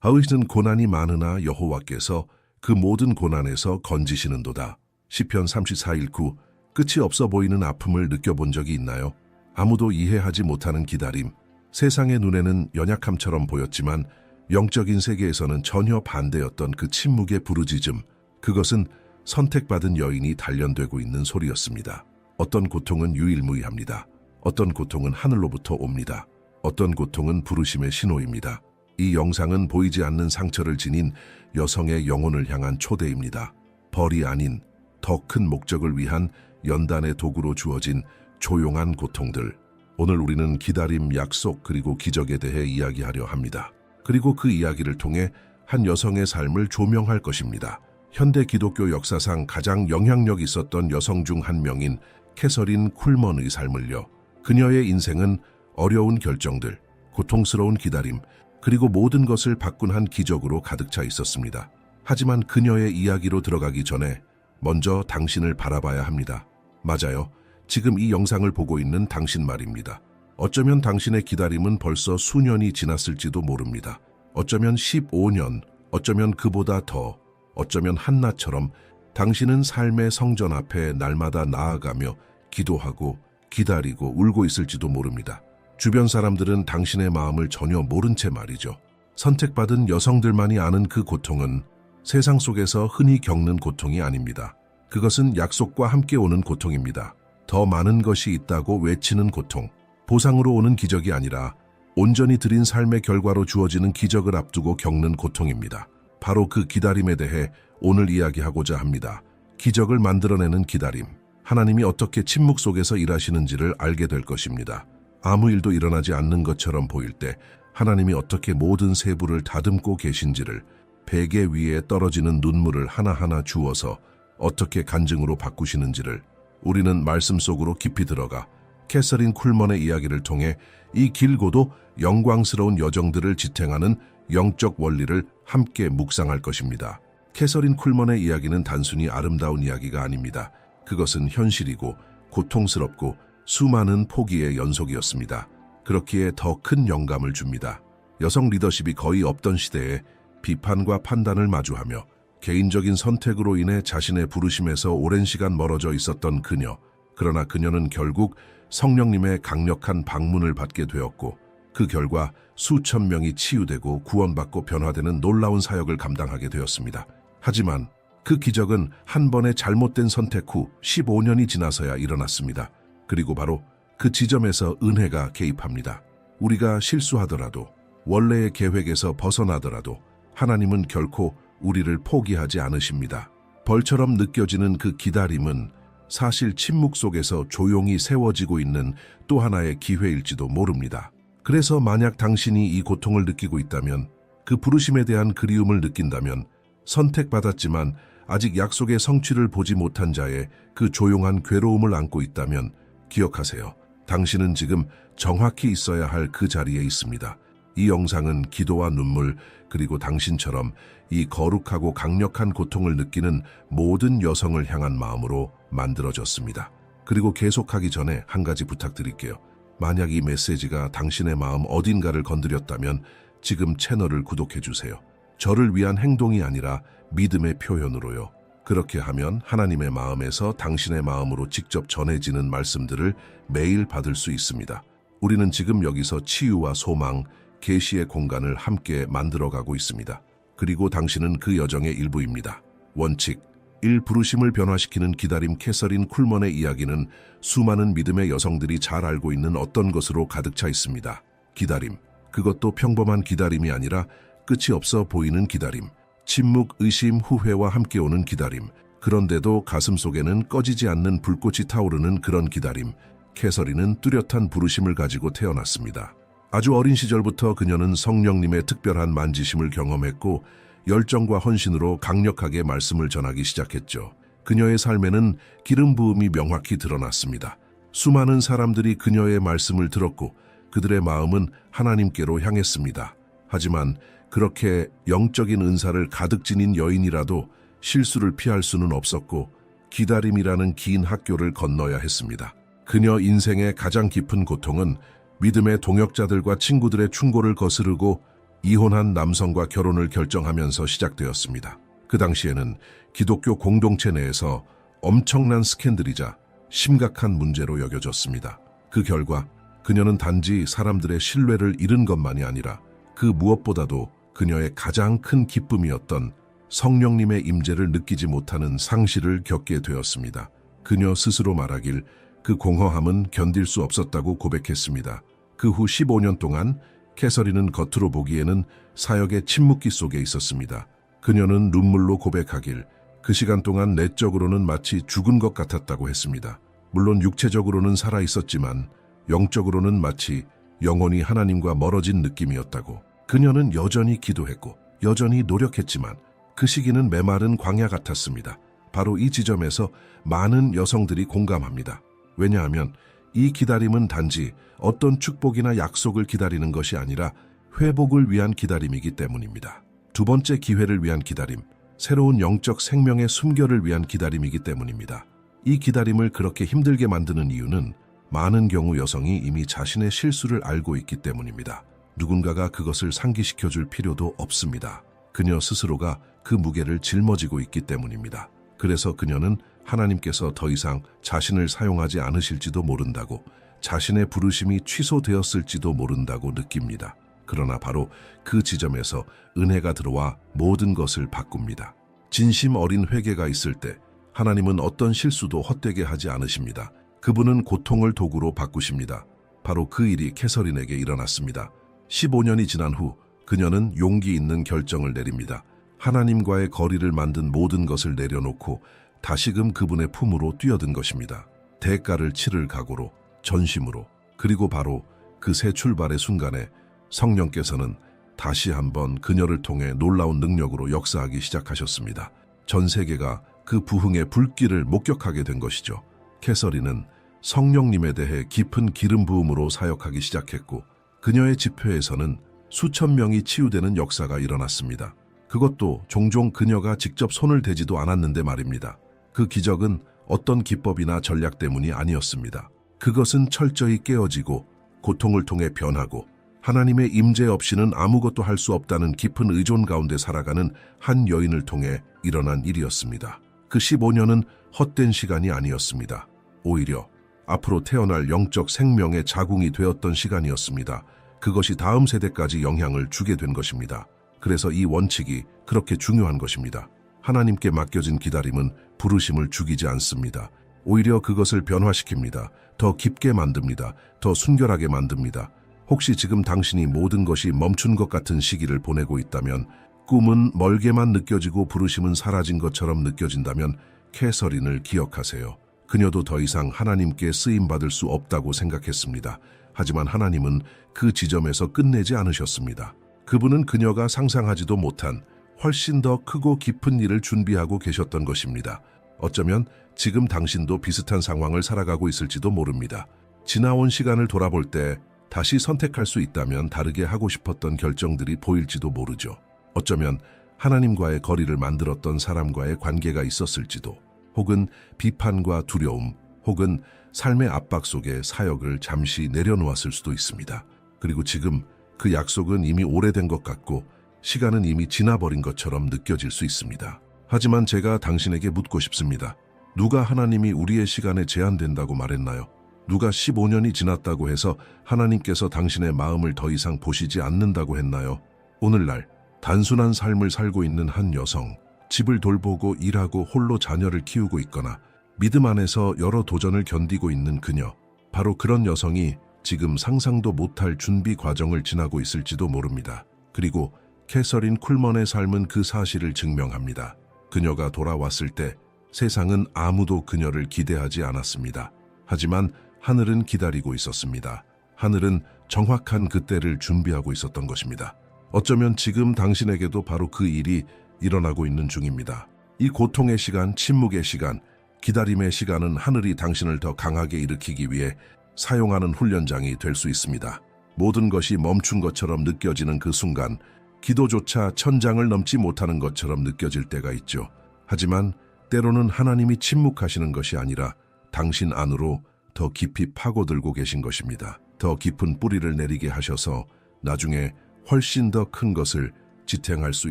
하으시는 고난이 많으나 여호와께서 그 모든 고난에서 건지시는도다. 시편 34일 9. 끝이 없어 보이는 아픔을 느껴본 적이 있나요? 아무도 이해하지 못하는 기다림. 세상의 눈에는 연약함처럼 보였지만 영적인 세계에서는 전혀 반대였던 그 침묵의 부르짖음. 그것은 선택받은 여인이 단련되고 있는 소리였습니다. 어떤 고통은 유일무이합니다. 어떤 고통은 하늘로부터 옵니다. 어떤 고통은 부르심의 신호입니다. 이 영상은 보이지 않는 상처를 지닌 여성의 영혼을 향한 초대입니다. 벌이 아닌 더 큰 목적을 위한 연단의 도구로 주어진 조용한 고통들. 오늘 우리는 기다림, 약속, 그리고 기적에 대해 이야기하려 합니다. 그리고 그 이야기를 통해 한 여성의 삶을 조명할 것입니다. 현대 기독교 역사상 가장 영향력 있었던 여성 중 한 명인 캐서린 쿨먼의 삶을요. 그녀의 인생은 어려운 결정들, 고통스러운 기다림, 그리고 모든 것을 바꾼 한 기적으로 가득 차 있었습니다. 하지만 그녀의 이야기로 들어가기 전에 먼저 당신을 바라봐야 합니다. 맞아요. 지금 이 영상을 보고 있는 당신 말입니다. 어쩌면 당신의 기다림은 벌써 수년이 지났을지도 모릅니다. 어쩌면 15년, 어쩌면 그보다 더, 어쩌면 한나처럼 당신은 삶의 성전 앞에 날마다 나아가며 기도하고 기다리고 울고 있을지도 모릅니다. 주변 사람들은 당신의 마음을 전혀 모른 채 말이죠. 선택받은 여성들만이 아는 그 고통은 세상 속에서 흔히 겪는 고통이 아닙니다. 그것은 약속과 함께 오는 고통입니다. 더 많은 것이 있다고 외치는 고통. 보상으로 오는 기적이 아니라 온전히 드린 삶의 결과로 주어지는 기적을 앞두고 겪는 고통입니다. 바로 그 기다림에 대해 오늘 이야기하고자 합니다. 기적을 만들어내는 기다림. 하나님이 어떻게 침묵 속에서 일하시는지를 알게 될 것입니다. 아무 일도 일어나지 않는 것처럼 보일 때 하나님이 어떻게 모든 세부를 다듬고 계신지를, 베개 위에 떨어지는 눈물을 하나하나 주워서 어떻게 간증으로 바꾸시는지를 우리는 말씀 속으로 깊이 들어가 캐서린 쿨먼의 이야기를 통해 이 길고도 영광스러운 여정들을 지탱하는 영적 원리를 함께 묵상할 것입니다. 캐서린 쿨먼의 이야기는 단순히 아름다운 이야기가 아닙니다. 그것은 현실이고 고통스럽고 수많은 포기의 연속이었습니다. 그렇기에 더 큰 영감을 줍니다. 여성 리더십이 거의 없던 시대에 비판과 판단을 마주하며 개인적인 선택으로 인해 자신의 부르심에서 오랜 시간 멀어져 있었던 그녀. 그러나 그녀는 결국 성령님의 강력한 방문을 받게 되었고 그 결과 수천 명이 치유되고 구원받고 변화되는 놀라운 사역을 감당하게 되었습니다. 하지만 그 기적은 한 번의 잘못된 선택 후 15년이 지나서야 일어났습니다. 그리고 바로 그 지점에서 은혜가 개입합니다. 우리가 실수하더라도, 원래의 계획에서 벗어나더라도 하나님은 결코 우리를 포기하지 않으십니다. 벌처럼 느껴지는 그 기다림은 사실 침묵 속에서 조용히 세워지고 있는 또 하나의 기회일지도 모릅니다. 그래서 만약 당신이 이 고통을 느끼고 있다면, 그 부르심에 대한 그리움을 느낀다면, 선택받았지만 아직 약속의 성취를 보지 못한 자의 그 조용한 괴로움을 안고 있다면 기억하세요. 당신은 지금 정확히 있어야 할 그 자리에 있습니다. 이 영상은 기도와 눈물, 그리고 당신처럼 이 거룩하고 강력한 고통을 느끼는 모든 여성을 향한 마음으로 만들어졌습니다. 그리고 계속하기 전에 한 가지 부탁드릴게요. 만약 이 메시지가 당신의 마음 어딘가를 건드렸다면 지금 채널을 구독해주세요. 저를 위한 행동이 아니라 믿음의 표현으로요. 그렇게 하면 하나님의 마음에서 당신의 마음으로 직접 전해지는 말씀들을 매일 받을 수 있습니다. 우리는 지금 여기서 치유와 소망, 계시의 공간을 함께 만들어가고 있습니다. 그리고 당신은 그 여정의 일부입니다. 원칙 1. 부르심을 변화시키는 기다림. 캐서린 쿨먼의 이야기는 수많은 믿음의 여성들이 잘 알고 있는 어떤 것으로 가득 차 있습니다. 기다림. 그것도 평범한 기다림이 아니라 끝이 없어 보이는 기다림. 침묵, 의심, 후회와 함께 오는 기다림. 그런데도 가슴 속에는 꺼지지 않는 불꽃이 타오르는 그런 기다림. 캐서린은 뚜렷한 부르심을 가지고 태어났습니다. 아주 어린 시절부터 그녀는 성령님의 특별한 만지심을 경험했고 열정과 헌신으로 강력하게 말씀을 전하기 시작했죠. 그녀의 삶에는 기름 부음이 명확히 드러났습니다. 수많은 사람들이 그녀의 말씀을 들었고 그들의 마음은 하나님께로 향했습니다. 하지만 그렇게 영적인 은사를 가득 지닌 여인이라도 실수를 피할 수는 없었고 기다림이라는 긴 학교를 건너야 했습니다. 그녀 인생의 가장 깊은 고통은 믿음의 동역자들과 친구들의 충고를 거스르고 이혼한 남성과 결혼을 결정하면서 시작되었습니다. 그 당시에는 기독교 공동체 내에서 엄청난 스캔들이자 심각한 문제로 여겨졌습니다. 그 결과 그녀는 단지 사람들의 신뢰를 잃은 것만이 아니라 그 무엇보다도 그녀의 가장 큰 기쁨이었던 성령님의 임재를 느끼지 못하는 상실을 겪게 되었습니다. 그녀 스스로 말하길 그 공허함은 견딜 수 없었다고 고백했습니다. 그 후 15년 동안 캐서린은 겉으로 보기에는 사역의 침묵기 속에 있었습니다. 그녀는 눈물로 고백하길 그 시간 동안 내적으로는 마치 죽은 것 같았다고 했습니다. 물론 육체적으로는 살아 있었지만 영적으로는 마치 영혼이 하나님과 멀어진 느낌이었다고. 그녀는 여전히 기도했고 여전히 노력했지만 그 시기는 메마른 광야 같았습니다. 바로 이 지점에서 많은 여성들이 공감합니다. 왜냐하면 이 기다림은 단지 어떤 축복이나 약속을 기다리는 것이 아니라 회복을 위한 기다림이기 때문입니다. 두 번째 기회를 위한 기다림, 새로운 영적 생명의 숨결을 위한 기다림이기 때문입니다. 이 기다림을 그렇게 힘들게 만드는 이유는 많은 경우 여성이 이미 자신의 실수를 알고 있기 때문입니다. 누군가가 그것을 상기시켜줄 필요도 없습니다. 그녀 스스로가 그 무게를 짊어지고 있기 때문입니다. 그래서 그녀는 하나님께서 더 이상 자신을 사용하지 않으실지도 모른다고, 자신의 부르심이 취소되었을지도 모른다고 느낍니다. 그러나 바로 그 지점에서 은혜가 들어와 모든 것을 바꿉니다. 진심 어린 회개가 있을 때 하나님은 어떤 실수도 헛되게 하지 않으십니다. 그분은 고통을 도구로 바꾸십니다. 바로 그 일이 캐서린에게 일어났습니다. 15년이 지난 후 그녀는 용기 있는 결정을 내립니다. 하나님과의 거리를 만든 모든 것을 내려놓고 다시금 그분의 품으로 뛰어든 것입니다. 대가를 치를 각오로, 전심으로, 그리고 바로 그 새 출발의 순간에 성령께서는 다시 한번 그녀를 통해 놀라운 능력으로 역사하기 시작하셨습니다. 전 세계가 그 부흥의 불길을 목격하게 된 것이죠. 캐서린은 성령님에 대해 깊은 기름 부음으로 사역하기 시작했고 그녀의 집회에서는 수천 명이 치유되는 역사가 일어났습니다. 그것도 종종 그녀가 직접 손을 대지도 않았는데 말입니다. 그 기적은 어떤 기법이나 전략 때문이 아니었습니다. 그것은 철저히 깨어지고 고통을 통해 변하고 하나님의 임재 없이는 아무것도 할 수 없다는 깊은 의존 가운데 살아가는 한 여인을 통해 일어난 일이었습니다. 그 15년은 헛된 시간이 아니었습니다. 오히려 앞으로 태어날 영적 생명의 자궁이 되었던 시간이었습니다. 그것이 다음 세대까지 영향을 주게 된 것입니다. 그래서 이 원칙이 그렇게 중요한 것입니다. 하나님께 맡겨진 기다림은 부르심을 죽이지 않습니다. 오히려 그것을 변화시킵니다. 더 깊게 만듭니다. 더 순결하게 만듭니다. 혹시 지금 당신이 모든 것이 멈춘 것 같은 시기를 보내고 있다면, 꿈은 멀게만 느껴지고 부르심은 사라진 것처럼 느껴진다면 캐서린을 기억하세요. 그녀도 더 이상 하나님께 쓰임받을 수 없다고 생각했습니다. 하지만 하나님은 그 지점에서 끝내지 않으셨습니다. 그분은 그녀가 상상하지도 못한 훨씬 더 크고 깊은 일을 준비하고 계셨던 것입니다. 어쩌면 지금 당신도 비슷한 상황을 살아가고 있을지도 모릅니다. 지나온 시간을 돌아볼 때 다시 선택할 수 있다면 다르게 하고 싶었던 결정들이 보일지도 모르죠. 어쩌면 하나님과의 거리를 만들었던 사람과의 관계가 있었을지도, 혹은 비판과 두려움, 혹은 삶의 압박 속에 사역을 잠시 내려놓았을 수도 있습니다. 그리고 지금 그 약속은 이미 오래된 것 같고 시간은 이미 지나버린 것처럼 느껴질 수 있습니다. 하지만 제가 당신에게 묻고 싶습니다. 누가 하나님이 우리의 시간에 제한된다고 말했나요? 누가 15년이 지났다고 해서 하나님께서 당신의 마음을 더 이상 보시지 않는다고 했나요? 오늘날 단순한 삶을 살고 있는 한 여성, 집을 돌보고 일하고 홀로 자녀를 키우고 있거나 믿음 안에서 여러 도전을 견디고 있는 그녀, 바로 그런 여성이 지금 상상도 못할 준비 과정을 지나고 있을지도 모릅니다. 그리고 캐서린 쿨먼의 삶은 그 사실을 증명합니다. 그녀가 돌아왔을 때 세상은 아무도 그녀를 기대하지 않았습니다. 하지만 하늘은 기다리고 있었습니다. 하늘은 정확한 그때를 준비하고 있었던 것입니다. 어쩌면 지금 당신에게도 바로 그 일이 일어나고 있는 중입니다. 이 고통의 시간, 침묵의 시간, 기다림의 시간은 하늘이 당신을 더 강하게 일으키기 위해 사용하는 훈련장이 될 수 있습니다. 모든 것이 멈춘 것처럼 느껴지는 그 순간, 기도조차 천장을 넘지 못하는 것처럼 느껴질 때가 있죠. 하지만 때로는 하나님이 침묵하시는 것이 아니라 당신 안으로 더 깊이 파고들고 계신 것입니다. 더 깊은 뿌리를 내리게 하셔서 나중에 훨씬 더 큰 것을 지탱할 수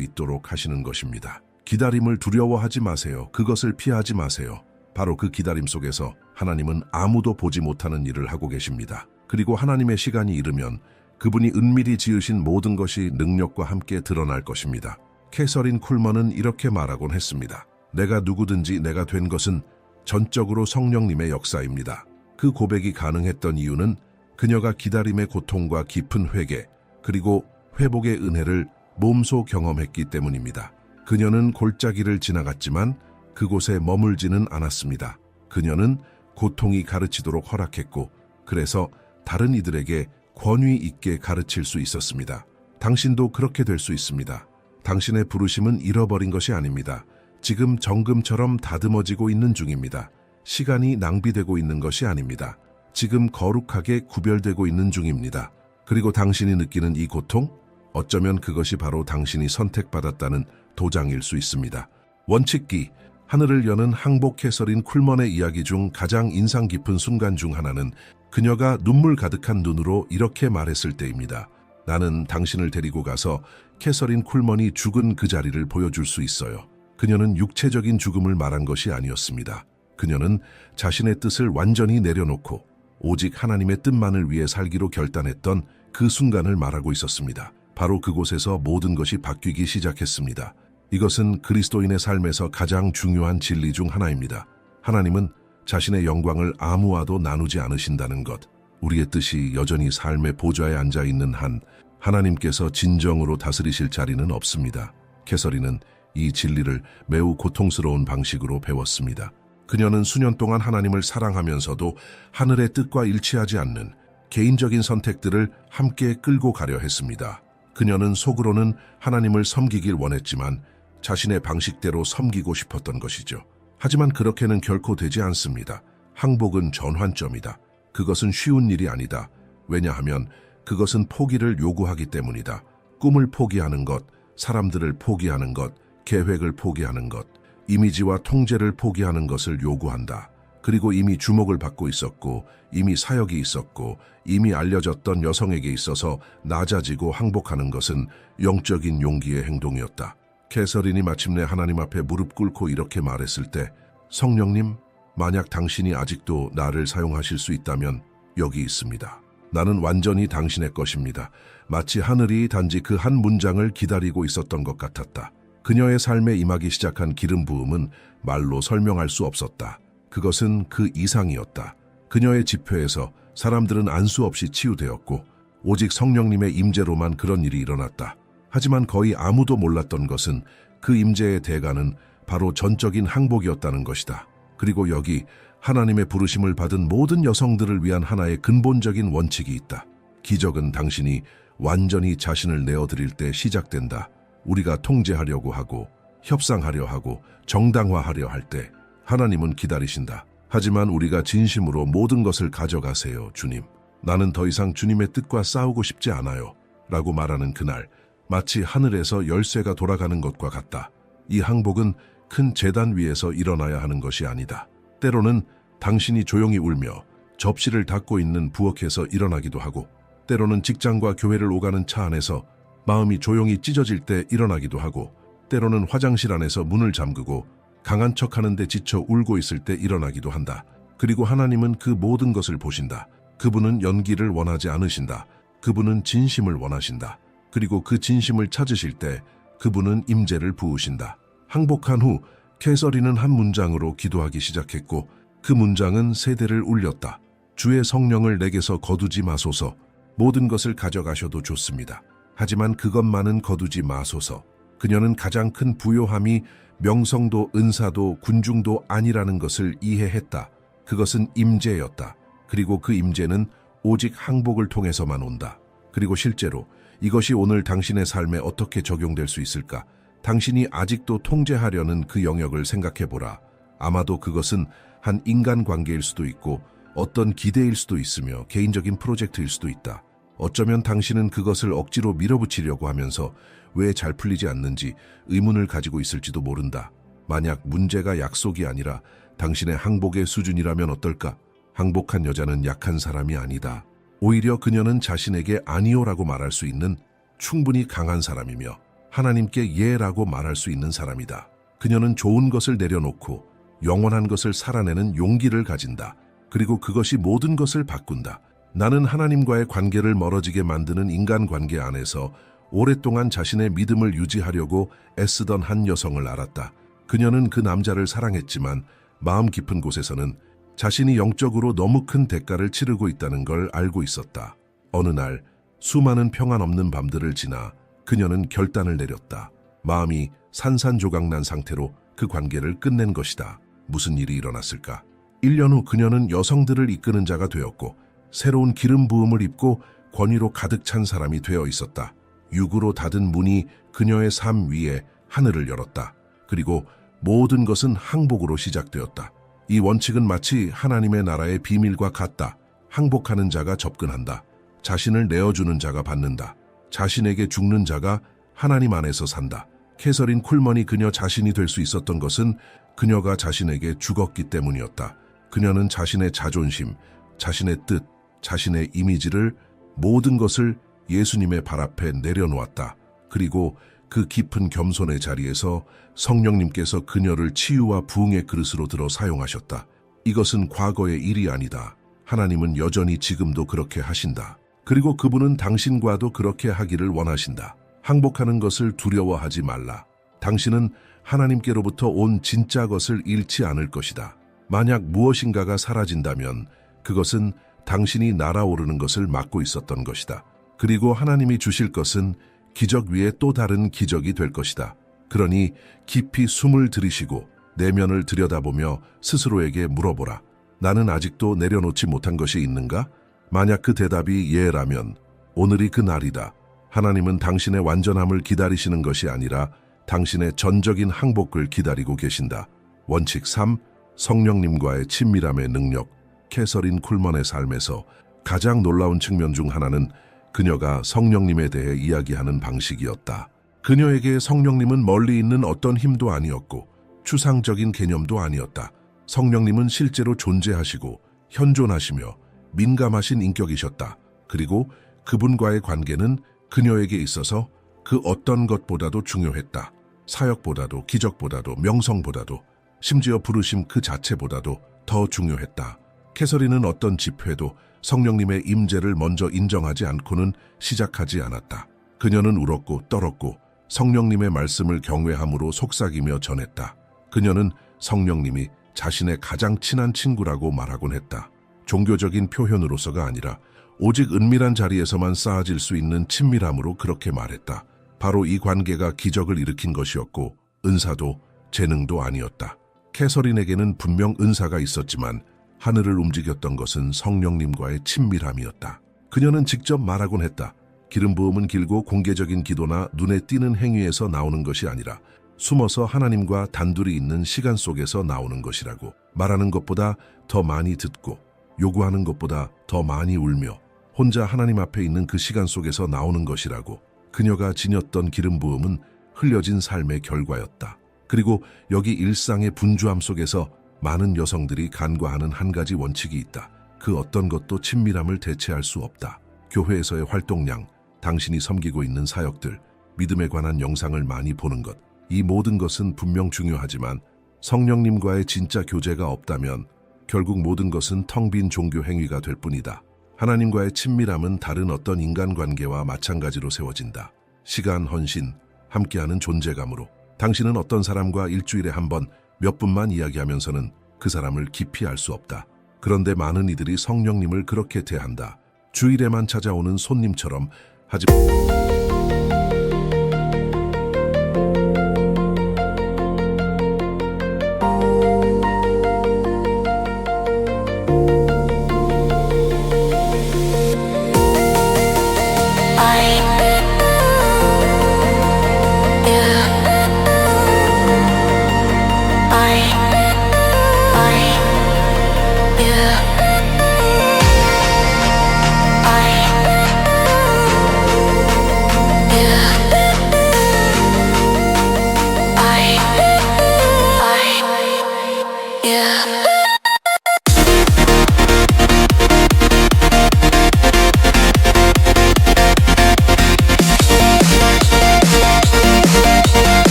있도록 하시는 것입니다. 기다림을 두려워하지 마세요. 그것을 피하지 마세요. 바로 그 기다림 속에서 하나님은 아무도 보지 못하는 일을 하고 계십니다. 그리고 하나님의 시간이 이르면 그분이 은밀히 지으신 모든 것이 능력과 함께 드러날 것입니다. 캐서린 쿨먼은 이렇게 말하곤 했습니다. 내가 누구든지 내가 된 것은 전적으로 성령님의 역사입니다. 그 고백이 가능했던 이유는 그녀가 기다림의 고통과 깊은 회개, 그리고 회복의 은혜를 몸소 경험했기 때문입니다. 그녀는 골짜기를 지나갔지만 그곳에 머물지는 않았습니다. 그녀는 고통이 가르치도록 허락했고, 그래서 다른 이들에게 권위 있게 가르칠 수 있었습니다. 당신도 그렇게 될 수 있습니다. 당신의 부르심은 잃어버린 것이 아닙니다. 지금 정금처럼 다듬어지고 있는 중입니다. 시간이 낭비되고 있는 것이 아닙니다. 지금 거룩하게 구별되고 있는 중입니다. 그리고 당신이 느끼는 이 고통? 어쩌면 그것이 바로 당신이 선택받았다는 도장일 수 있습니다. 원칙기, 하늘을 여는 항복 캐서린 쿨먼의 이야기 중 가장 인상 깊은 순간 중 하나는 그녀가 눈물 가득한 눈으로 이렇게 말했을 때입니다. 나는 당신을 데리고 가서 캐서린 쿨먼이 죽은 그 자리를 보여줄 수 있어요. 그녀는 육체적인 죽음을 말한 것이 아니었습니다. 그녀는 자신의 뜻을 완전히 내려놓고 오직 하나님의 뜻만을 위해 살기로 결단했던 그 순간을 말하고 있었습니다. 바로 그곳에서 모든 것이 바뀌기 시작했습니다. 이것은 그리스도인의 삶에서 가장 중요한 진리 중 하나입니다. 하나님은 자신의 영광을 아무와도 나누지 않으신다는 것, 우리의 뜻이 여전히 삶의 보좌에 앉아있는 한 하나님께서 진정으로 다스리실 자리는 없습니다. 캐서린은 이 진리를 매우 고통스러운 방식으로 배웠습니다. 그녀는 수년 동안 하나님을 사랑하면서도 하늘의 뜻과 일치하지 않는 개인적인 선택들을 함께 끌고 가려 했습니다. 그녀는 속으로는 하나님을 섬기길 원했지만 자신의 방식대로 섬기고 싶었던 것이죠. 하지만 그렇게는 결코 되지 않습니다. 항복은 전환점이다. 그것은 쉬운 일이 아니다. 왜냐하면 그것은 포기를 요구하기 때문이다. 꿈을 포기하는 것, 사람들을 포기하는 것, 계획을 포기하는 것, 이미지와 통제를 포기하는 것을 요구한다. 그리고 이미 주목을 받고 있었고, 이미 사역이 있었고, 이미 알려졌던 여성에게 있어서 낮아지고 항복하는 것은 영적인 용기의 행동이었다. 캐서린이 마침내 하나님 앞에 무릎 꿇고 이렇게 말했을 때, 성령님, 만약 당신이 아직도 나를 사용하실 수 있다면 여기 있습니다. 나는 완전히 당신의 것입니다. 마치 하늘이 단지 그 한 문장을 기다리고 있었던 것 같았다. 그녀의 삶에 임하기 시작한 기름 부음은 말로 설명할 수 없었다. 그것은 그 이상이었다. 그녀의 집회에서 사람들은 안수 없이 치유되었고 오직 성령님의 임재로만 그런 일이 일어났다. 하지만 거의 아무도 몰랐던 것은 그 임재의 대가는 바로 전적인 항복이었다는 것이다. 그리고 여기 하나님의 부르심을 받은 모든 여성들을 위한 하나의 근본적인 원칙이 있다. 기적은 당신이 완전히 자신을 내어드릴 때 시작된다. 우리가 통제하려고 하고 협상하려 하고 정당화하려 할 때 하나님은 기다리신다. 하지만 우리가 진심으로 모든 것을 가져가세요, 주님. 나는 더 이상 주님의 뜻과 싸우고 싶지 않아요. 라고 말하는 그날, 마치 하늘에서 열쇠가 돌아가는 것과 같다. 이 항복은 큰 제단 위에서 일어나야 하는 것이 아니다. 때로는 당신이 조용히 울며 접시를 닫고 있는 부엌에서 일어나기도 하고, 때로는 직장과 교회를 오가는 차 안에서 마음이 조용히 찢어질 때 일어나기도 하고, 때로는 화장실 안에서 문을 잠그고 강한 척하는데 지쳐 울고 있을 때 일어나기도 한다. 그리고 하나님은 그 모든 것을 보신다. 그분은 연기를 원하지 않으신다. 그분은 진심을 원하신다. 그리고 그 진심을 찾으실 때 그분은 임재를 부으신다. 항복한 후 캐서린은 한 문장으로 기도하기 시작했고 그 문장은 세대를 울렸다. 주의 성령을 내게서 거두지 마소서. 모든 것을 가져가셔도 좋습니다. 하지만 그것만은 거두지 마소서. 그녀는 가장 큰 부요함이 명성도 은사도 군중도 아니라는 것을 이해했다. 그것은 임재였다. 그리고 그 임재는 오직 항복을 통해서만 온다. 그리고 실제로 이것이 오늘 당신의 삶에 어떻게 적용될 수 있을까? 당신이 아직도 통제하려는 그 영역을 생각해보라. 아마도 그것은 한 인간관계일 수도 있고 어떤 기대일 수도 있으며 개인적인 프로젝트일 수도 있다. 어쩌면 당신은 그것을 억지로 밀어붙이려고 하면서 왜 잘 풀리지 않는지 의문을 가지고 있을지도 모른다. 만약 문제가 약속이 아니라 당신의 항복의 수준이라면 어떨까? 항복한 여자는 약한 사람이 아니다. 오히려 그녀는 자신에게 아니오라고 말할 수 있는 충분히 강한 사람이며 하나님께 예라고 말할 수 있는 사람이다. 그녀는 좋은 것을 내려놓고 영원한 것을 살아내는 용기를 가진다. 그리고 그것이 모든 것을 바꾼다. 나는 하나님과의 관계를 멀어지게 만드는 인간관계 안에서 오랫동안 자신의 믿음을 유지하려고 애쓰던 한 여성을 알았다. 그녀는 그 남자를 사랑했지만 마음 깊은 곳에서는 자신이 영적으로 너무 큰 대가를 치르고 있다는 걸 알고 있었다. 어느 날 수많은 평안 없는 밤들을 지나 그녀는 결단을 내렸다. 마음이 산산조각난 상태로 그 관계를 끝낸 것이다. 무슨 일이 일어났을까? 1년 후 그녀는 여성들을 이끄는 자가 되었고 새로운 기름 부음을 입고 권위로 가득 찬 사람이 되어 있었다. 육으로 닫은 문이 그녀의 삶 위에 하늘을 열었다. 그리고 모든 것은 항복으로 시작되었다. 이 원칙은 마치 하나님의 나라의 비밀과 같다. 항복하는 자가 접근한다. 자신을 내어주는 자가 받는다. 자신에게 죽는 자가 하나님 안에서 산다. 캐서린 쿨먼이 그녀 자신이 될 수 있었던 것은 그녀가 자신에게 죽었기 때문이었다. 그녀는 자신의 자존심, 자신의 뜻, 자신의 이미지를 모든 것을 예수님의 발 앞에 내려놓았다. 그리고 그 깊은 겸손의 자리에서 성령님께서 그녀를 치유와 부흥의 그릇으로 들어 사용하셨다. 이것은 과거의 일이 아니다. 하나님은 여전히 지금도 그렇게 하신다. 그리고 그분은 당신과도 그렇게 하기를 원하신다. 항복하는 것을 두려워하지 말라. 당신은 하나님께로부터 온 진짜 것을 잃지 않을 것이다. 만약 무엇인가가 사라진다면 그것은 당신이 날아오르는 것을 막고 있었던 것이다. 그리고 하나님이 주실 것은 기적 위에 또 다른 기적이 될 것이다. 그러니 깊이 숨을 들이쉬고 내면을 들여다보며 스스로에게 물어보라. 나는 아직도 내려놓지 못한 것이 있는가? 만약 그 대답이 예라면 오늘이 그 날이다. 하나님은 당신의 완전함을 기다리시는 것이 아니라 당신의 전적인 항복을 기다리고 계신다. 원칙 3. 성령님과의 친밀함의 능력. 캐서린 쿨먼의 삶에서 가장 놀라운 측면 중 하나는 그녀가 성령님에 대해 이야기하는 방식이었다. 그녀에게 성령님은 멀리 있는 어떤 힘도 아니었고 추상적인 개념도 아니었다. 성령님은 실제로 존재하시고 현존하시며 민감하신 인격이셨다. 그리고 그분과의 관계는 그녀에게 있어서 그 어떤 것보다도 중요했다. 사역보다도 기적보다도 명성보다도 심지어 부르심 그 자체보다도 더 중요했다. 캐서린은 어떤 집회도 성령님의 임재를 먼저 인정하지 않고는 시작하지 않았다. 그녀는 울었고 떨었고 성령님의 말씀을 경외함으로 속삭이며 전했다. 그녀는 성령님이 자신의 가장 친한 친구라고 말하곤 했다. 종교적인 표현으로서가 아니라 오직 은밀한 자리에서만 쌓아질 수 있는 친밀함으로 그렇게 말했다. 바로 이 관계가 기적을 일으킨 것이었고 은사도 재능도 아니었다. 캐서린에게는 분명 은사가 있었지만 하늘을 움직였던 것은 성령님과의 친밀함이었다. 그녀는 직접 말하곤 했다. 기름 부음은 길고 공개적인 기도나 눈에 띄는 행위에서 나오는 것이 아니라 숨어서 하나님과 단둘이 있는 시간 속에서 나오는 것이라고. 말하는 것보다 더 많이 듣고 요구하는 것보다 더 많이 울며 혼자 하나님 앞에 있는 그 시간 속에서 나오는 것이라고. 그녀가 지녔던 기름 부음은 흘려진 삶의 결과였다. 그리고 여기 일상의 분주함 속에서 많은 여성들이 간과하는 한 가지 원칙이 있다. 그 어떤 것도 친밀함을 대체할 수 없다. 교회에서의 활동량, 당신이 섬기고 있는 사역들, 믿음에 관한 영상을 많이 보는 것, 이 모든 것은 분명 중요하지만 성령님과의 진짜 교제가 없다면 결국 모든 것은 텅 빈 종교 행위가 될 뿐이다. 하나님과의 친밀함은 다른 어떤 인간관계와 마찬가지로 세워진다. 시간, 헌신, 함께하는 존재감으로. 당신은 어떤 사람과 일주일에 한 번 몇 분만 이야기하면서는 그 사람을 깊이 알 수 없다. 그런데 많은 이들이 성령님을 그렇게 대한다. 주일에만 찾아오는 손님처럼. 하지만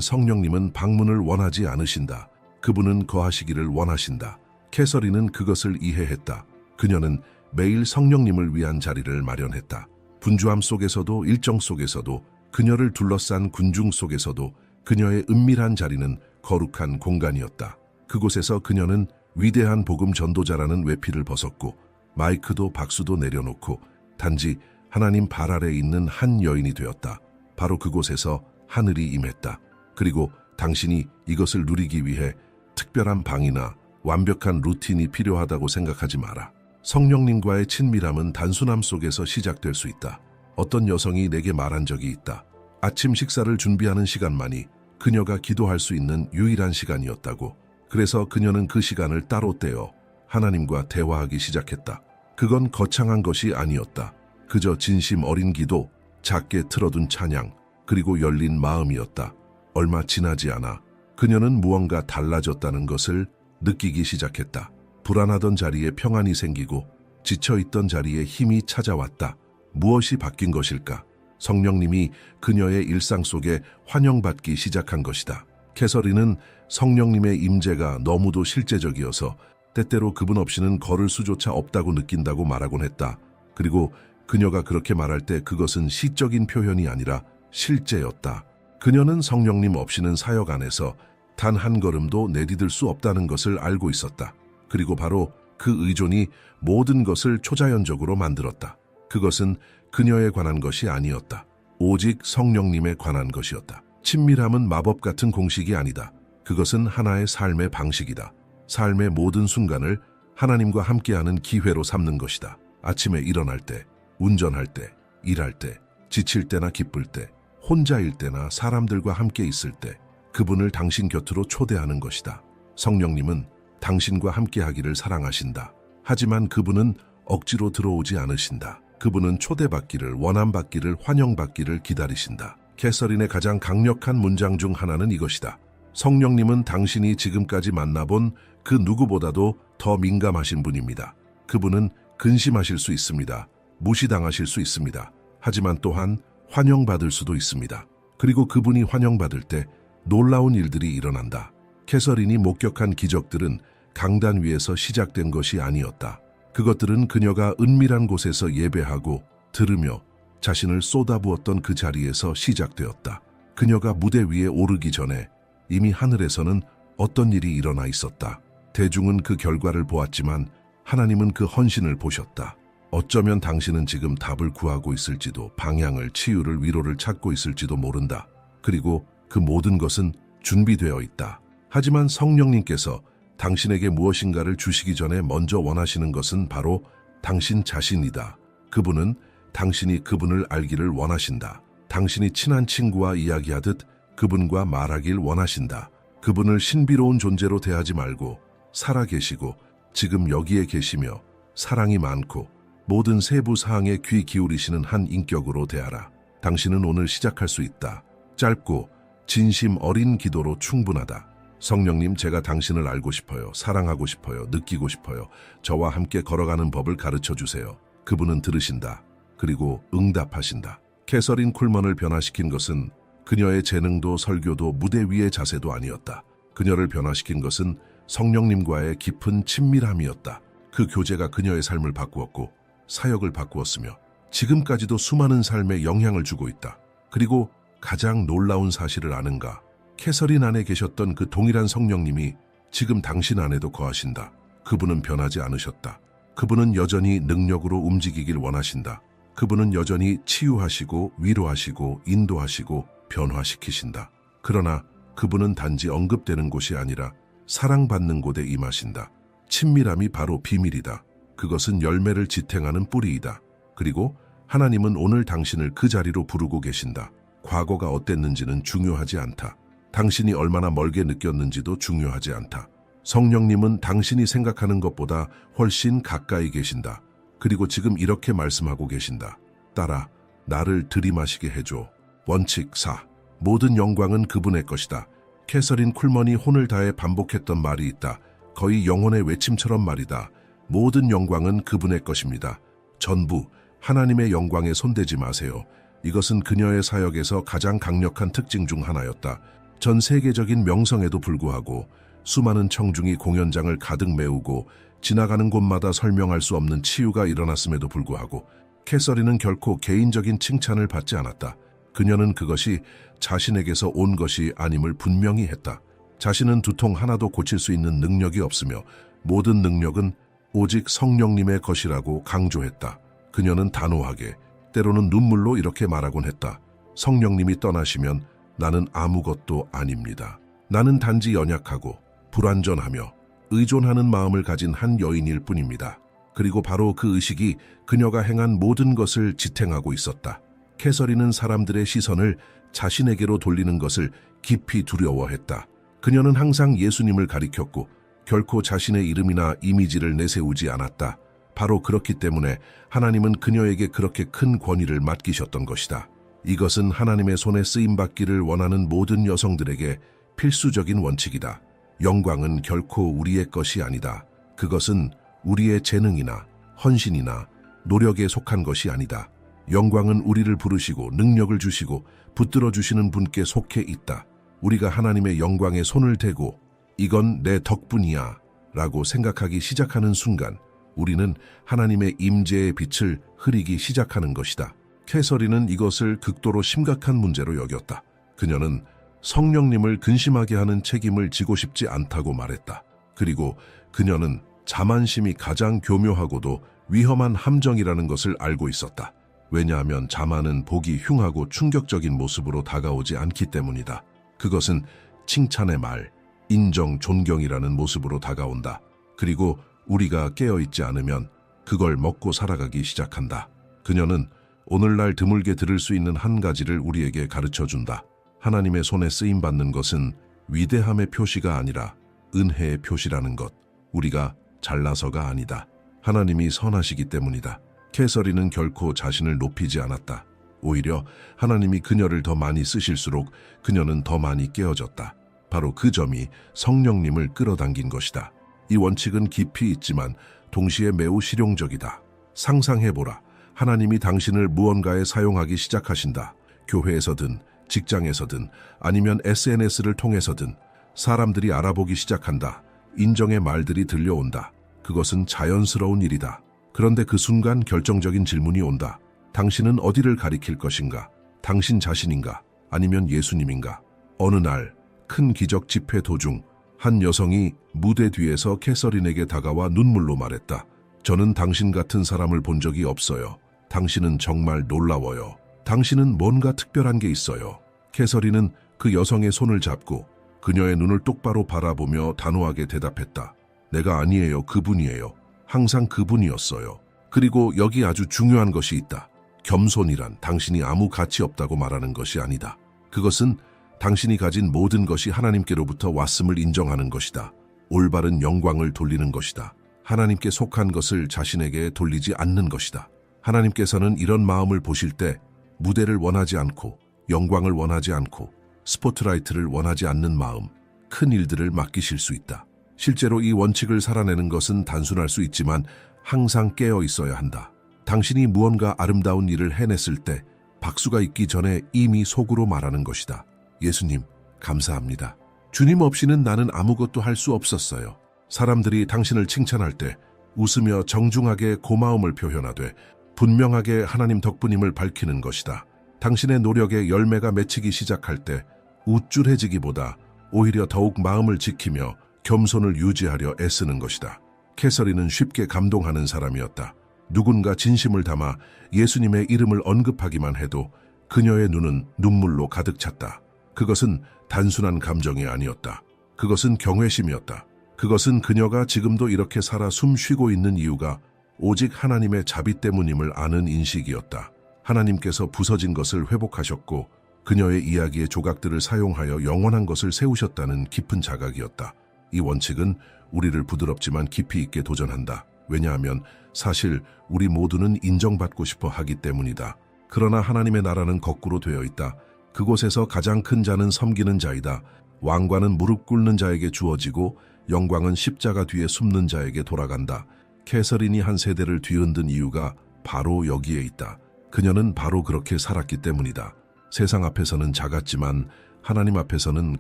성령님은 방문을 원하지 않으신다. 그분은 거하시기를 원하신다. 캐서린은 그것을 이해했다. 그녀는 매일 성령님을 위한 자리를 마련했다. 분주함 속에서도 일정 속에서도 그녀를 둘러싼 군중 속에서도 그녀의 은밀한 자리는 거룩한 공간이었다. 그곳에서 그녀는 위대한 복음 전도자라는 외피를 벗었고 마이크도 박수도 내려놓고 단지 하나님 발 아래 있는 한 여인이 되었다. 바로 그곳에서 하늘이 임했다. 그리고 당신이 이것을 누리기 위해 특별한 방이나 완벽한 루틴이 필요하다고 생각하지 마라. 성령님과의 친밀함은 단순함 속에서 시작될 수 있다. 어떤 여성이 내게 말한 적이 있다. 아침 식사를 준비하는 시간만이 그녀가 기도할 수 있는 유일한 시간이었다고. 그래서 그녀는 그 시간을 따로 떼어 하나님과 대화하기 시작했다. 그건 거창한 것이 아니었다. 그저 진심 어린 기도, 작게 틀어둔 찬양, 그리고 열린 마음이었다. 얼마 지나지 않아 그녀는 무언가 달라졌다는 것을 느끼기 시작했다. 불안하던 자리에 평안이 생기고 지쳐있던 자리에 힘이 찾아왔다. 무엇이 바뀐 것일까? 성령님이 그녀의 일상 속에 환영받기 시작한 것이다. 캐서린은 성령님의 임재가 너무도 실제적이어서 때때로 그분 없이는 걸을 수조차 없다고 느낀다고 말하곤 했다. 그리고 그녀가 그렇게 말할 때 그것은 시적인 표현이 아니라 실제였다. 그녀는 성령님 없이는 사역 안에서 단 한 걸음도 내디딜 수 없다는 것을 알고 있었다. 그리고 바로 그 의존이 모든 것을 초자연적으로 만들었다. 그것은 그녀에 관한 것이 아니었다. 오직 성령님에 관한 것이었다. 친밀함은 마법 같은 공식이 아니다. 그것은 하나의 삶의 방식이다. 삶의 모든 순간을 하나님과 함께하는 기회로 삼는 것이다. 아침에 일어날 때, 운전할 때, 일할 때, 지칠 때나 기쁠 때, 혼자일 때나 사람들과 함께 있을 때 그분을 당신 곁으로 초대하는 것이다. 성령님은 당신과 함께하기를 사랑하신다. 하지만 그분은 억지로 들어오지 않으신다. 그분은 초대받기를, 원함받기를, 환영받기를 기다리신다. 캐서린의 가장 강력한 문장 중 하나는 이것이다. 성령님은 당신이 지금까지 만나본 그 누구보다도 더 민감하신 분입니다. 그분은 근심하실 수 있습니다. 무시당하실 수 있습니다. 하지만 또한 환영받을 수도 있습니다. 그리고 그분이 환영받을 때 놀라운 일들이 일어난다. 캐서린이 목격한 기적들은 강단 위에서 시작된 것이 아니었다. 그것들은 그녀가 은밀한 곳에서 예배하고 들으며 자신을 쏟아부었던 그 자리에서 시작되었다. 그녀가 무대 위에 오르기 전에 이미 하늘에서는 어떤 일이 일어나 있었다. 대중은 그 결과를 보았지만 하나님은 그 헌신을 보셨다. 어쩌면 당신은 지금 답을 구하고 있을지도, 방향을, 치유를, 위로를 찾고 있을지도 모른다. 그리고 그 모든 것은 준비되어 있다. 하지만 성령님께서 당신에게 무엇인가를 주시기 전에 먼저 원하시는 것은 바로 당신 자신이다. 그분은 당신이 그분을 알기를 원하신다. 당신이 친한 친구와 이야기하듯 그분과 말하길 원하신다. 그분을 신비로운 존재로 대하지 말고 살아계시고 지금 여기에 계시며 사랑이 많고 모든 세부 사항에 귀 기울이시는 한 인격으로 대하라. 당신은 오늘 시작할 수 있다. 짧고 진심 어린 기도로 충분하다. 성령님, 제가 당신을 알고 싶어요. 사랑하고 싶어요. 느끼고 싶어요. 저와 함께 걸어가는 법을 가르쳐 주세요. 그분은 들으신다. 그리고 응답하신다. 캐서린 쿨먼을 변화시킨 것은 그녀의 재능도 설교도 무대 위의 자세도 아니었다. 그녀를 변화시킨 것은 성령님과의 깊은 친밀함이었다. 그 교제가 그녀의 삶을 바꾸었고 사역을 바꾸었으며 지금까지도 수많은 삶에 영향을 주고 있다. 그리고 가장 놀라운 사실을 아는가? 캐서린 안에 계셨던 그 동일한 성령님이 지금 당신 안에도 거하신다. 그분은 변하지 않으셨다. 그분은 여전히 능력으로 움직이길 원하신다. 그분은 여전히 치유하시고 위로하시고 인도하시고 변화시키신다. 그러나 그분은 단지 언급되는 곳이 아니라 사랑받는 곳에 임하신다. 친밀함이 바로 비밀이다. 그것은 열매를 지탱하는 뿌리이다. 그리고 하나님은 오늘 당신을 그 자리로 부르고 계신다. 과거가 어땠는지는 중요하지 않다. 당신이 얼마나 멀게 느꼈는지도 중요하지 않다. 성령님은 당신이 생각하는 것보다 훨씬 가까이 계신다. 그리고 지금 이렇게 말씀하고 계신다. 딸아, 나를 들이마시게 해줘. 원칙 4. 모든 영광은 그분의 것이다. 캐서린 쿨먼이 혼을 다해 반복했던 말이 있다. 거의 영혼의 외침처럼 말이다. 모든 영광은 그분의 것입니다. 전부 하나님의 영광에 손대지 마세요. 이것은 그녀의 사역에서 가장 강력한 특징 중 하나였다. 전 세계적인 명성에도 불구하고 수많은 청중이 공연장을 가득 메우고 지나가는 곳마다 설명할 수 없는 치유가 일어났음에도 불구하고 캐서린은 결코 개인적인 칭찬을 받지 않았다. 그녀는 그것이 자신에게서 온 것이 아님을 분명히 했다. 자신은 두통 하나도 고칠 수 있는 능력이 없으며 모든 능력은 오직 성령님의 것이라고 강조했다. 그녀는 단호하게, 때로는 눈물로 이렇게 말하곤 했다. 성령님이 떠나시면 나는 아무것도 아닙니다. 나는 단지 연약하고 불완전하며 의존하는 마음을 가진 한 여인일 뿐입니다. 그리고 바로 그 의식이 그녀가 행한 모든 것을 지탱하고 있었다. 캐서린은 사람들의 시선을 자신에게로 돌리는 것을 깊이 두려워했다. 그녀는 항상 예수님을 가리켰고 결코 자신의 이름이나 이미지를 내세우지 않았다. 바로 그렇기 때문에 하나님은 그녀에게 그렇게 큰 권위를 맡기셨던 것이다. 이것은 하나님의 손에 쓰임받기를 원하는 모든 여성들에게 필수적인 원칙이다. 영광은 결코 우리의 것이 아니다. 그것은 우리의 재능이나 헌신이나 노력에 속한 것이 아니다. 영광은 우리를 부르시고 능력을 주시고 붙들어 주시는 분께 속해 있다. 우리가 하나님의 영광에 손을 대고 이건 내 덕분이야 라고 생각하기 시작하는 순간 우리는 하나님의 임재의 빛을 흐리기 시작하는 것이다. 캐서린은 이것을 극도로 심각한 문제로 여겼다. 그녀는 성령님을 근심하게 하는 책임을 지고 싶지 않다고 말했다. 그리고 그녀는 자만심이 가장 교묘하고도 위험한 함정이라는 것을 알고 있었다. 왜냐하면 자만은 보기 흉하고 충격적인 모습으로 다가오지 않기 때문이다. 그것은 칭찬의 말, 인정, 존경이라는 모습으로 다가온다. 그리고 우리가 깨어있지 않으면 그걸 먹고 살아가기 시작한다. 그녀는 오늘날 드물게 들을 수 있는 한 가지를 우리에게 가르쳐준다. 하나님의 손에 쓰임받는 것은 위대함의 표시가 아니라 은혜의 표시라는 것. 우리가 잘나서가 아니다. 하나님이 선하시기 때문이다. 캐서린은 결코 자신을 높이지 않았다. 오히려 하나님이 그녀를 더 많이 쓰실수록 그녀는 더 많이 깨어졌다. 바로 그 점이 성령님을 끌어당긴 것이다. 이 원칙은 깊이 있지만 동시에 매우 실용적이다. 상상해보라. 하나님이 당신을 무언가에 사용하기 시작하신다. 교회에서든 직장에서든 아니면 SNS를 통해서든 사람들이 알아보기 시작한다. 인정의 말들이 들려온다. 그것은 자연스러운 일이다. 그런데 그 순간 결정적인 질문이 온다. 당신은 어디를 가리킬 것인가? 당신 자신인가? 아니면 예수님인가? 어느 날 큰 기적 집회 도중 한 여성이 무대 뒤에서 캐서린에게 다가와 눈물로 말했다. 저는 당신 같은 사람을 본 적이 없어요. 당신은 정말 놀라워요. 당신은 뭔가 특별한 게 있어요. 캐서린은 그 여성의 손을 잡고 그녀의 눈을 똑바로 바라보며 단호하게 대답했다. 내가 아니에요. 그분이에요. 항상 그분이었어요. 그리고 여기 아주 중요한 것이 있다. 겸손이란 당신이 아무 가치 없다고 말하는 것이 아니다. 그것은 당신이 가진 모든 것이 하나님께로부터 왔음을 인정하는 것이다. 올바른 영광을 돌리는 것이다. 하나님께 속한 것을 자신에게 돌리지 않는 것이다. 하나님께서는 이런 마음을 보실 때 무대를 원하지 않고 영광을 원하지 않고 스포트라이트를 원하지 않는 마음, 큰 일들을 맡기실 수 있다. 실제로 이 원칙을 살아내는 것은 단순할 수 있지만 항상 깨어 있어야 한다. 당신이 무언가 아름다운 일을 해냈을 때 박수가 있기 전에 이미 속으로 말하는 것이다. 예수님, 감사합니다. 주님 없이는 나는 아무것도 할 수 없었어요. 사람들이 당신을 칭찬할 때 웃으며 정중하게 고마움을 표현하되 분명하게 하나님 덕분임을 밝히는 것이다. 당신의 노력에 열매가 맺히기 시작할 때 우쭐해지기보다 오히려 더욱 마음을 지키며 겸손을 유지하려 애쓰는 것이다. 캐서린은 쉽게 감동하는 사람이었다. 누군가 진심을 담아 예수님의 이름을 언급하기만 해도 그녀의 눈은 눈물로 가득 찼다. 그것은 단순한 감정이 아니었다. 그것은 경외심이었다. 그것은 그녀가 지금도 이렇게 살아 숨 쉬고 있는 이유가 오직 하나님의 자비 때문임을 아는 인식이었다. 하나님께서 부서진 것을 회복하셨고 그녀의 이야기의 조각들을 사용하여 영원한 것을 세우셨다는 깊은 자각이었다. 이 원칙은 우리를 부드럽지만 깊이 있게 도전한다. 왜냐하면 사실 우리 모두는 인정받고 싶어 하기 때문이다. 그러나 하나님의 나라는 거꾸로 되어 있다. 그곳에서 가장 큰 자는 섬기는 자이다. 왕관은 무릎 꿇는 자에게 주어지고 영광은 십자가 뒤에 숨는 자에게 돌아간다. 캐서린이 한 세대를 뒤흔든 이유가 바로 여기에 있다. 그녀는 바로 그렇게 살았기 때문이다. 세상 앞에서는 작았지만 하나님 앞에서는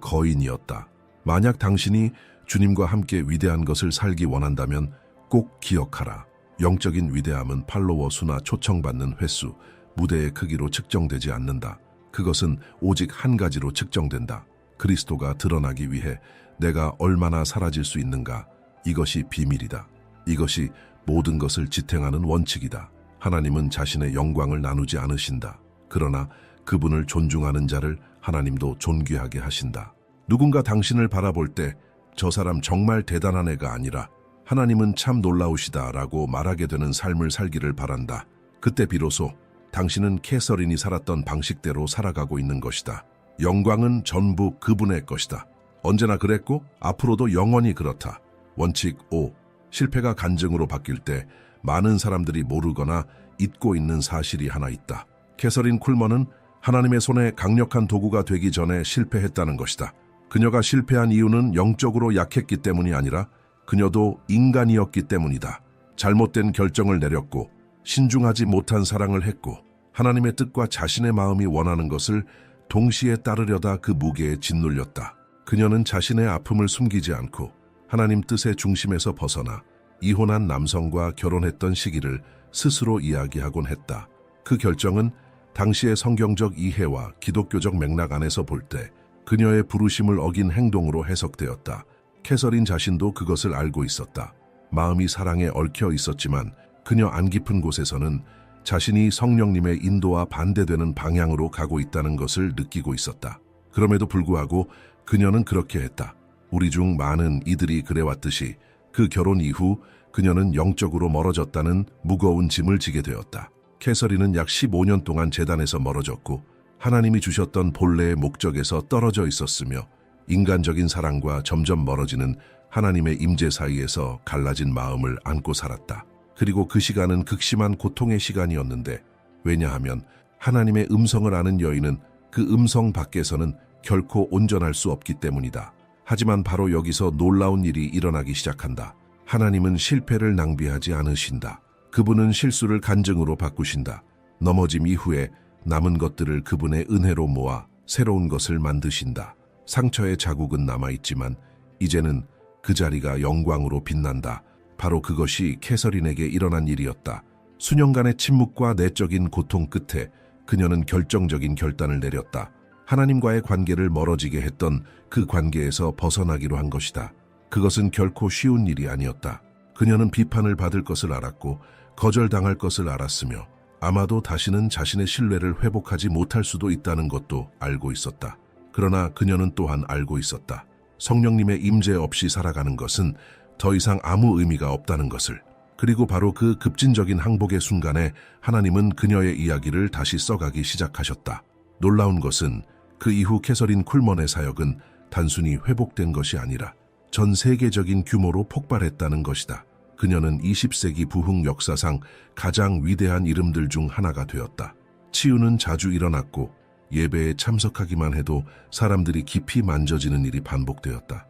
거인이었다. 만약 당신이 주님과 함께 위대한 것을 살기 원한다면 꼭 기억하라. 영적인 위대함은 팔로워 수나 초청받는 횟수, 무대의 크기로 측정되지 않는다. 그것은 오직 한 가지로 측정된다. 그리스도가 드러나기 위해 내가 얼마나 사라질 수 있는가. 이것이 비밀이다. 이것이 모든 것을 지탱하는 원칙이다. 하나님은 자신의 영광을 나누지 않으신다. 그러나 그분을 존중하는 자를 하나님도 존귀하게 하신다. 누군가 당신을 바라볼 때 저 사람 정말 대단한 애가 아니라 하나님은 참 놀라우시다라고 말하게 되는 삶을 살기를 바란다. 그때 비로소 당신은 캐서린이 살았던 방식대로 살아가고 있는 것이다. 영광은 전부 그분의 것이다. 언제나 그랬고 앞으로도 영원히 그렇다. 원칙 5. 실패가 간증으로 바뀔 때 많은 사람들이 모르거나 잊고 있는 사실이 하나 있다. 캐서린 쿨먼은 하나님의 손에 강력한 도구가 되기 전에 실패했다는 것이다. 그녀가 실패한 이유는 영적으로 약했기 때문이 아니라 그녀도 인간이었기 때문이다. 잘못된 결정을 내렸고 신중하지 못한 사랑을 했고 하나님의 뜻과 자신의 마음이 원하는 것을 동시에 따르려다 그 무게에 짓눌렸다. 그녀는 자신의 아픔을 숨기지 않고 하나님 뜻의 중심에서 벗어나 이혼한 남성과 결혼했던 시기를 스스로 이야기하곤 했다. 그 결정은 당시의 성경적 이해와 기독교적 맥락 안에서 볼 때 그녀의 부르심을 어긴 행동으로 해석되었다. 캐서린 자신도 그것을 알고 있었다. 마음이 사랑에 얽혀 있었지만 그녀 안 깊은 곳에서는 자신이 성령님의 인도와 반대되는 방향으로 가고 있다는 것을 느끼고 있었다. 그럼에도 불구하고 그녀는 그렇게 했다. 우리 중 많은 이들이 그래왔듯이 그 결혼 이후 그녀는 영적으로 멀어졌다는 무거운 짐을 지게 되었다. 캐서린은 약 15년 동안 제단에서 멀어졌고 하나님이 주셨던 본래의 목적에서 떨어져 있었으며 인간적인 사랑과 점점 멀어지는 하나님의 임재 사이에서 갈라진 마음을 안고 살았다. 그리고 그 시간은 극심한 고통의 시간이었는데 왜냐하면 하나님의 음성을 아는 여인은 그 음성 밖에서는 결코 온전할 수 없기 때문이다. 하지만 바로 여기서 놀라운 일이 일어나기 시작한다. 하나님은 실패를 낭비하지 않으신다. 그분은 실수를 간증으로 바꾸신다. 넘어짐 이후에 남은 것들을 그분의 은혜로 모아 새로운 것을 만드신다. 상처의 자국은 남아있지만 이제는 그 자리가 영광으로 빛난다. 바로 그것이 캐서린에게 일어난 일이었다. 수년간의 침묵과 내적인 고통 끝에 그녀는 결정적인 결단을 내렸다. 하나님과의 관계를 멀어지게 했던 그 관계에서 벗어나기로 한 것이다. 그것은 결코 쉬운 일이 아니었다. 그녀는 비판을 받을 것을 알았고 거절당할 것을 알았으며 아마도 다시는 자신의 신뢰를 회복하지 못할 수도 있다는 것도 알고 있었다. 그러나 그녀는 또한 알고 있었다. 성령님의 임재 없이 살아가는 것은 더 이상 아무 의미가 없다는 것을. 그리고 바로 그 급진적인 항복의 순간에 하나님은 그녀의 이야기를 다시 써가기 시작하셨다. 놀라운 것은 그 이후 캐서린 쿨먼의 사역은 단순히 회복된 것이 아니라 전 세계적인 규모로 폭발했다는 것이다. 그녀는 20세기 부흥 역사상 가장 위대한 이름들 중 하나가 되었다. 치유는 자주 일어났고 예배에 참석하기만 해도 사람들이 깊이 만져지는 일이 반복되었다.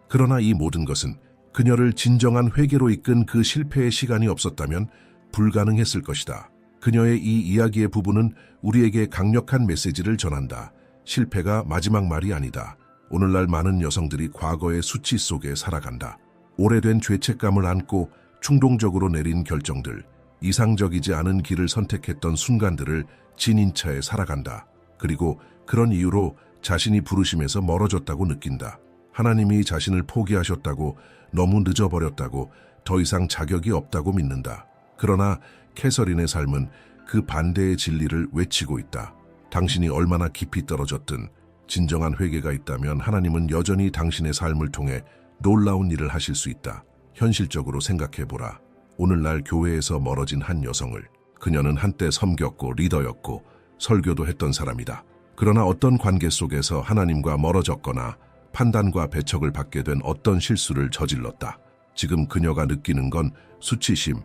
그러나 이 모든 것은 그녀를 진정한 회개로 이끈 그 실패의 시간이 없었다면 불가능했을 것이다. 그녀의 이 이야기의 부분은 우리에게 강력한 메시지를 전한다. 실패가 마지막 말이 아니다. 오늘날 많은 여성들이 과거의 수치 속에 살아간다. 오래된 죄책감을 안고 충동적으로 내린 결정들, 이상적이지 않은 길을 선택했던 순간들을 지닌 채 살아간다. 그리고 그런 이유로 자신이 부르심에서 멀어졌다고 느낀다. 하나님이 자신을 포기하셨다고, 너무 늦어버렸다고, 더 이상 자격이 없다고 믿는다. 그러나 캐서린의 삶은 그 반대의 진리를 외치고 있다. 당신이 얼마나 깊이 떨어졌든 진정한 회개가 있다면 하나님은 여전히 당신의 삶을 통해 놀라운 일을 하실 수 있다. 현실적으로 생각해보라. 오늘날 교회에서 멀어진 한 여성을. 그녀는 한때 섬겼고 리더였고 설교도 했던 사람이다. 그러나 어떤 관계 속에서 하나님과 멀어졌거나 판단과 배척을 받게 된 어떤 실수를 저질렀다. 지금 그녀가 느끼는 건 수치심,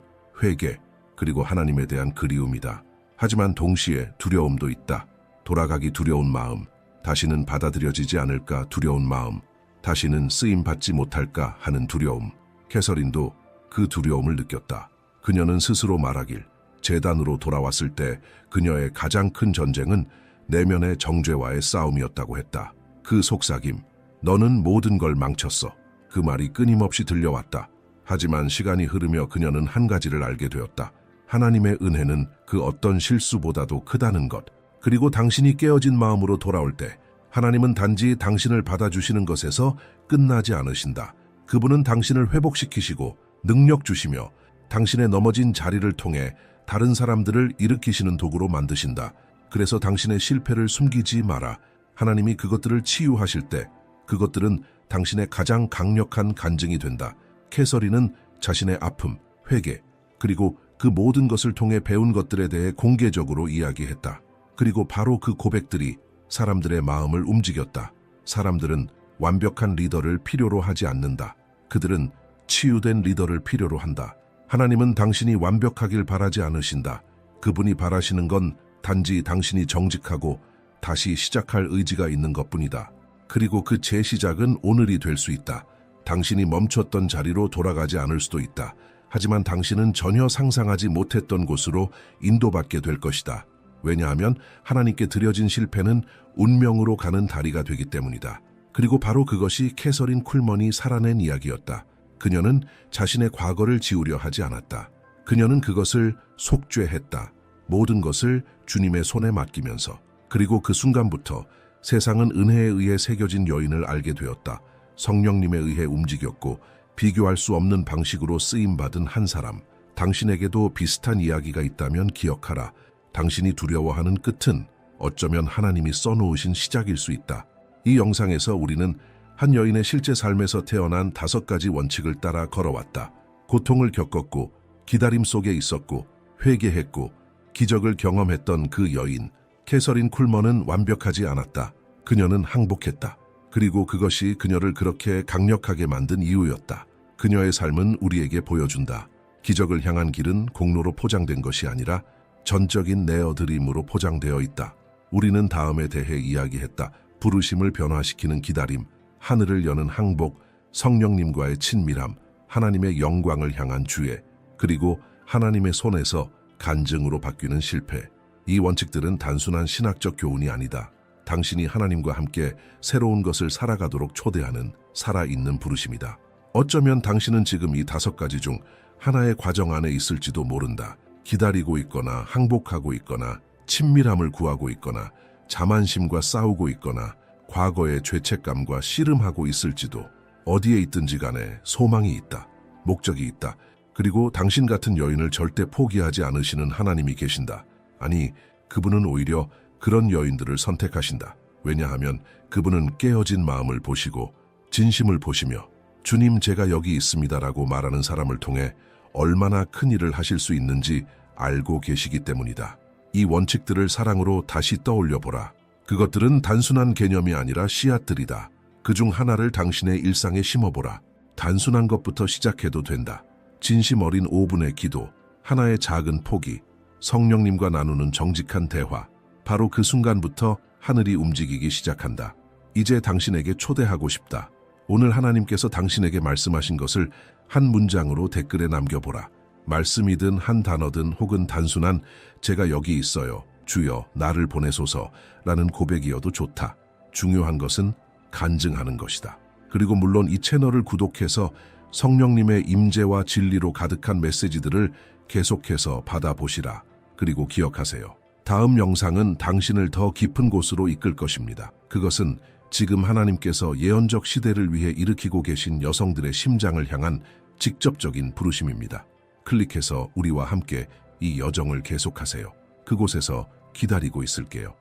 회개, 그리고 하나님에 대한 그리움이다. 하지만 동시에 두려움도 있다. 돌아가기 두려운 마음, 다시는 받아들여지지 않을까 두려운 마음, 다시는 쓰임받지 못할까 하는 두려움. 캐서린도 그 두려움을 느꼈다. 그녀는 스스로 말하길, 제단으로 돌아왔을 때 그녀의 가장 큰 전쟁은 내면의 정죄와의 싸움이었다고 했다. 그 속삭임, 너는 모든 걸 망쳤어. 그 말이 끊임없이 들려왔다. 하지만 시간이 흐르며 그녀는 한 가지를 알게 되었다. 하나님의 은혜는 그 어떤 실수보다도 크다는 것. 그리고 당신이 깨어진 마음으로 돌아올 때 하나님은 단지 당신을 받아주시는 것에서 끝나지 않으신다. 그분은 당신을 회복시키시고 능력 주시며 당신의 넘어진 자리를 통해 다른 사람들을 일으키시는 도구로 만드신다. 그래서 당신의 실패를 숨기지 마라. 하나님이 그것들을 치유하실 때 그것들은 당신의 가장 강력한 간증이 된다. 캐서린은 자신의 아픔, 회개, 그리고 그 모든 것을 통해 배운 것들에 대해 공개적으로 이야기했다. 그리고 바로 그 고백들이 사람들의 마음을 움직였다. 사람들은 완벽한 리더를 필요로 하지 않는다. 그들은 치유된 리더를 필요로 한다. 하나님은 당신이 완벽하길 바라지 않으신다. 그분이 바라시는 건 단지 당신이 정직하고 다시 시작할 의지가 있는 것뿐이다. 그리고 그 재시작은 오늘이 될 수 있다. 당신이 멈췄던 자리로 돌아가지 않을 수도 있다. 하지만 당신은 전혀 상상하지 못했던 곳으로 인도받게 될 것이다. 왜냐하면 하나님께 드려진 실패는 운명으로 가는 다리가 되기 때문이다. 그리고 바로 그것이 캐서린 쿨먼이 살아낸 이야기였다. 그녀는 자신의 과거를 지우려 하지 않았다. 그녀는 그것을 속죄했다. 모든 것을 주님의 손에 맡기면서. 그리고 그 순간부터 세상은 은혜에 의해 새겨진 여인을 알게 되었다. 성령님에 의해 움직였고 비교할 수 없는 방식으로 쓰임받은 한 사람. 당신에게도 비슷한 이야기가 있다면 기억하라. 당신이 두려워하는 끝은 어쩌면 하나님이 써놓으신 시작일 수 있다. 이 영상에서 우리는 한 여인의 실제 삶에서 태어난 5가지 원칙을 따라 걸어왔다. 고통을 겪었고 기다림 속에 있었고 회개했고 기적을 경험했던 그 여인. 캐서린 쿨먼은 완벽하지 않았다. 그녀는 항복했다. 그리고 그것이 그녀를 그렇게 강력하게 만든 이유였다. 그녀의 삶은 우리에게 보여준다. 기적을 향한 길은 공로로 포장된 것이 아니라 전적인 내어드림으로 포장되어 있다. 우리는 다음에 대해 이야기했다. 부르심을 변화시키는 기다림, 하늘을 여는 항복, 성령님과의 친밀함, 하나님의 영광을 향한 주의, 그리고 하나님의 손에서 간증으로 바뀌는 실패. 이 원칙들은 단순한 신학적 교훈이 아니다. 당신이 하나님과 함께 새로운 것을 살아가도록 초대하는 살아있는 부르심이다. 어쩌면 당신은 지금 이 5가지 중 하나의 과정 안에 있을지도 모른다. 기다리고 있거나 항복하고 있거나 친밀함을 구하고 있거나 자만심과 싸우고 있거나 과거의 죄책감과 씨름하고 있을지도. 어디에 있든지 간에 소망이 있다. 목적이 있다. 그리고 당신 같은 여인을 절대 포기하지 않으시는 하나님이 계신다. 아니, 그분은 오히려 그런 여인들을 선택하신다. 왜냐하면 그분은 깨어진 마음을 보시고 진심을 보시며 주님 제가 여기 있습니다라고 말하는 사람을 통해 얼마나 큰 일을 하실 수 있는지 알고 계시기 때문이다. 이 원칙들을 사랑으로 다시 떠올려 보라. 그것들은 단순한 개념이 아니라 씨앗들이다. 그중 하나를 당신의 일상에 심어보라. 단순한 것부터 시작해도 된다. 진심 어린 5분의 기도, 하나의 작은 포기, 성령님과 나누는 정직한 대화. 바로 그 순간부터 하늘이 움직이기 시작한다. 이제 당신에게 초대하고 싶다. 오늘 하나님께서 당신에게 말씀하신 것을 한 문장으로 댓글에 남겨보라. 말씀이든 한 단어든 혹은 단순한 제가 여기 있어요. 주여 나를 보내소서라는 고백이어도 좋다. 중요한 것은 간증하는 것이다. 그리고 물론 이 채널을 구독해서 성령님의 임재와 진리로 가득한 메시지들을 계속해서 받아보시라. 그리고 기억하세요. 다음 영상은 당신을 더 깊은 곳으로 이끌 것입니다. 그것은 지금 하나님께서 예언적 시대를 위해 일으키고 계신 여성들의 심장을 향한 직접적인 부르심입니다. 클릭해서 우리와 함께 이 여정을 계속하세요. 그곳에서 기다리고 있을게요.